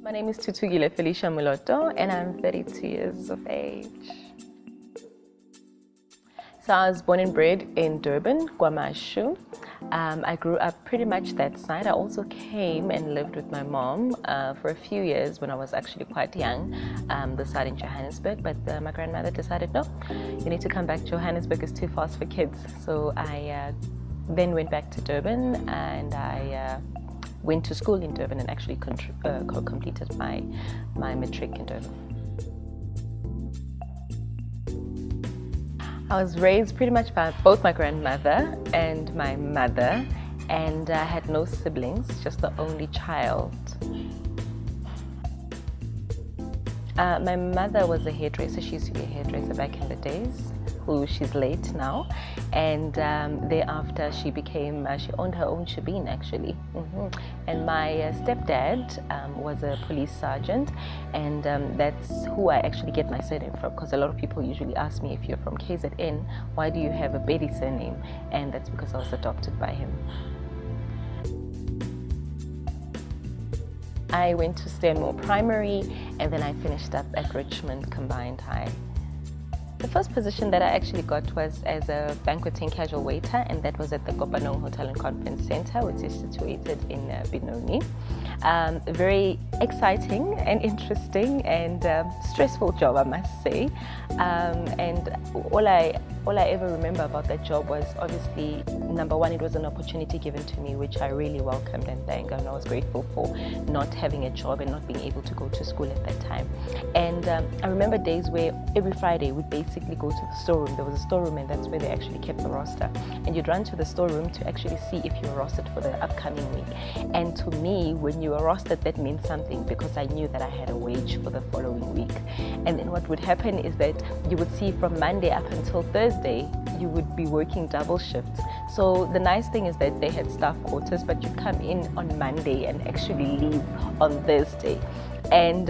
My name is Thuthukile and I'm 32 years of age. So I was born and bred in Durban, KwaMashu. I grew up pretty much that side. I also came and lived with my mom for a few years when I was actually quite young, the side in Johannesburg, but my grandmother decided, no, you need to come back. Johannesburg is too fast for kids. So I then went back to Durban, and I went to school in Durban and actually completed my matric in Durban. I was raised pretty much by both my grandmother and my mother, and I had no siblings, just the only child. My mother was a hairdresser. She used to be a hairdresser back in the days. She's late now, and thereafter she owned her own shebeen actually. And my stepdad was a police sergeant, and that's who I actually get my surname from, because a lot of people usually ask me, if you're from KZN, why do you have a Betty surname? And that's because I was adopted by him. I went to Stanmore Primary, and then I finished up at Richmond Combined High. The first position that I actually got was as a banqueting casual waiter, and that was at the Kopanong Hotel and Conference Center, which is situated in Benoni. A very exciting and interesting and stressful job, I must say. And all I ever remember about that job was, obviously, number one, it was an opportunity given to me, which I really welcomed and thanked, and I was grateful for not having a job and not being able to go to school at that time. And I remember days where every Friday we'd basically go to the storeroom. There was a storeroom, and that's where they actually kept the roster. And you'd run to the storeroom to actually see if you were rostered for the upcoming week. And to me, when you were rostered, that meant something, because I knew that I had a wage for the following week. And then what would happen is that you would see from Monday up until Thursday, you would be working double shifts. So the nice thing is that they had staff quarters, but you'd come in on Monday and actually leave on Thursday. And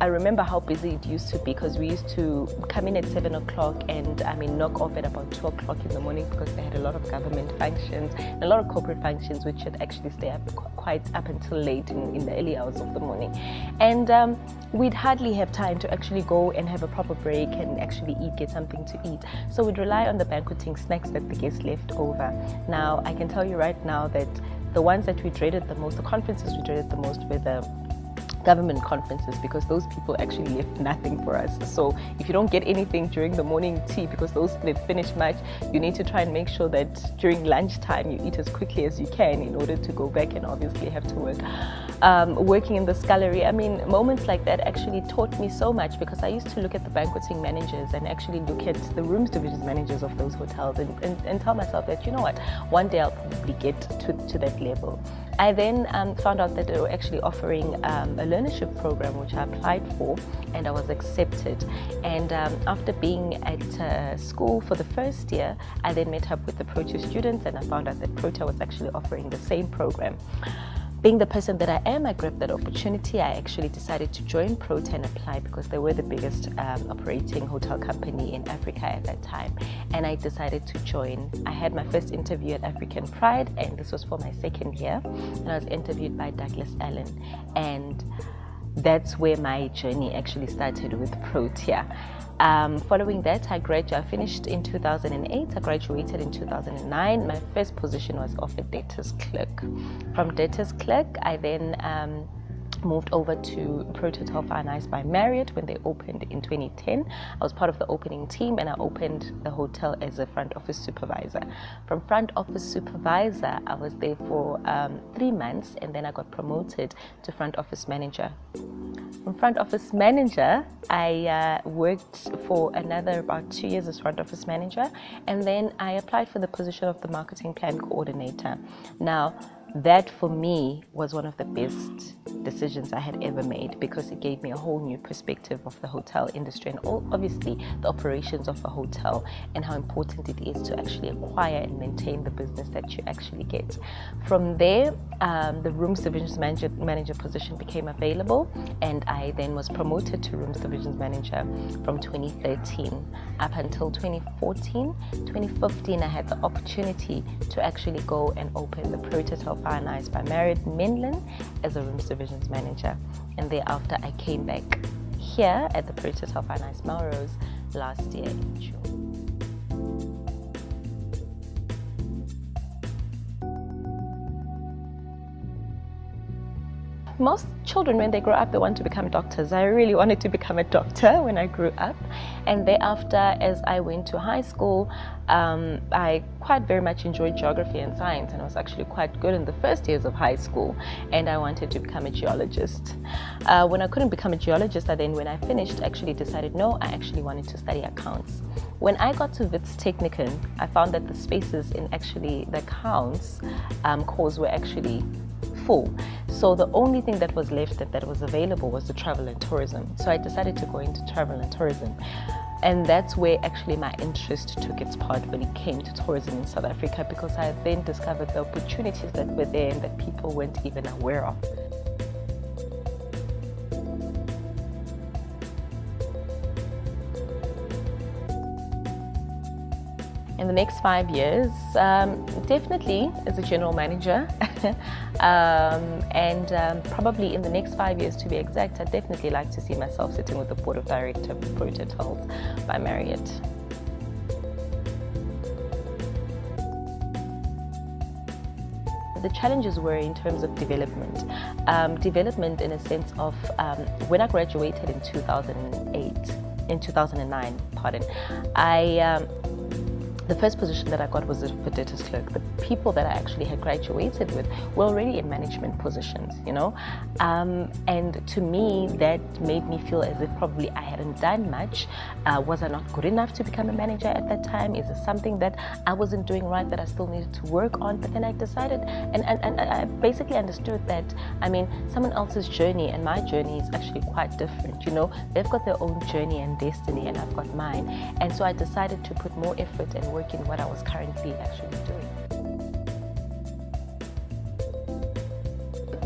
I remember how busy it used to be, because we used to come in at 7 o'clock and knock off at about 2 o'clock in the morning, because they had a lot of government functions and a lot of corporate functions, which should actually stay up quite up until late in the early hours of the morning. And we'd hardly have time to actually go and have a proper break and actually get something to eat. So we'd rely on the banqueting snacks that the guests left over. Now, I can tell you right now that the ones that we dreaded the most, the conferences we dreaded the most, were the government conferences, because those people actually left nothing for us. So if you don't get anything during the morning tea, because those didn't finish much, you need to try and make sure that during lunchtime you eat as quickly as you can in order to go back and obviously have to work. Working in the scullery, moments like that actually taught me so much, because I used to look at the banqueting managers and actually look at the rooms division managers of those hotels and tell myself that, you know what, one day I'll probably get to that level. I then found out that they were actually offering a learnership program, which I applied for, and I was accepted. And after being at school for the first year, I then met up with the Pro2 students, and I found out that Pro2 was actually offering the same program. Being the person that I am, I grabbed that opportunity. I actually decided to join Pro2 and apply, because they were the biggest operating hotel company in Africa at that time. And I decided to join. I had my first interview at African Pride, and this was for my second year. And I was interviewed by Douglas Allen. And that's where my journey actually started with Pro2. Following that, I finished in 2008. I graduated in 2009. My first position was of a debtors clerk. From debtors clerk, I then moved over to Pro2 Hotel Fine Ice by Marriott when they opened in 2010. I was part of the opening team, and I opened the hotel as a front office supervisor. From front office supervisor, I was there for 3 months, and then I got promoted to front office manager. From front office manager, I worked for another about 2 years as front office manager, and then I applied for the position of the marketing plan coordinator. Now, that for me was one of the best decisions I had ever made, because it gave me a whole new perspective of the hotel industry and obviously the operations of a hotel, and how important it is to actually acquire and maintain the business that you actually get. From there, the rooms divisions manager position became available, and I then was promoted to rooms divisions manager from 2013 up until 2014. 2015, I had the opportunity to actually go and open the Pro2 Hotel Fire and Ice by Marriott Menlyn as a rooms divisions manager. And thereafter I came back here at the Hotel Fire and Ice Melrose last year in June. Most children, when they grow up, they want to become doctors. I really wanted to become a doctor when I grew up, and thereafter, as I went to high school, I quite very much enjoyed geography and science, and I was actually quite good in the first years of high school, and I wanted to become a geologist. When I couldn't become a geologist, when I finished, actually decided no, I actually wanted to study accounts. When I got to Wits Technicum, I found that the spaces in actually the accounts course were actually full. So the only thing that was left that was available was the travel and tourism. So I decided to go into travel and tourism. And that's where actually my interest took its part when it came to tourism in South Africa, because I then discovered the opportunities that were there and that people weren't even aware of. In the next 5 years, definitely as a general manager, and probably in the next 5 years, to be exact, I'd definitely like to see myself sitting with the board of directors of Thuthukile by Marriott. The challenges were in terms of development. Development in a sense of when I graduated in 2009, pardon, the first position that I got was for debtors clerk. The people that I actually had graduated with were already in management positions, you know, and to me that made me feel as if probably I hadn't done much. Was I not good enough to become a manager at that time? Is there something that I wasn't doing right that I still needed to work on? But then I decided, and I basically understood that, I mean, someone else's journey and my journey is actually quite different, you know. They've got their own journey and destiny, and I've got mine. And so I decided to put more effort and work in what I was currently actually doing.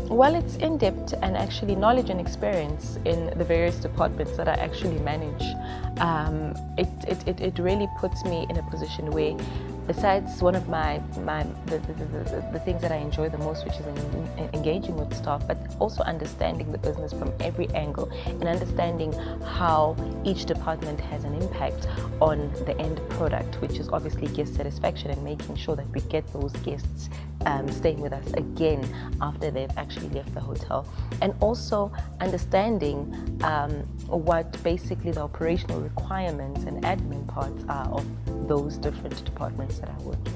Well, it's in-depth and actually knowledge and experience in the various departments that I actually manage. It really puts me in a position where, besides one of the things that I enjoy the most, which is engaging with staff, but also understanding the business from every angle and understanding how each department has an impact on the end product, which is obviously guest satisfaction and making sure that we get those guests staying with us again after they've actually left the hotel, and also understanding what basically the operational requirements and admin parts are of those different departments that I work in.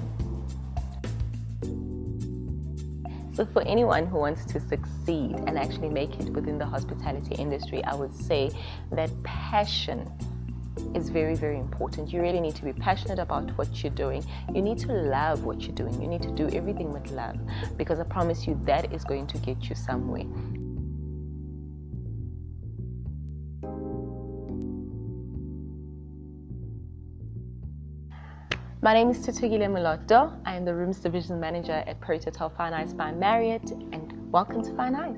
So for anyone who wants to succeed and actually make it within the hospitality industry, I would say that passion is very, very important. You really need to be passionate about what you're doing. You need to love what you're doing. You need to do everything with love, because I promise you that is going to get you somewhere. My name is Thuthukile Muloto. I am the Rooms Division Manager at Hotel Fire and Ice by Marriott, and welcome to Fire and Ice.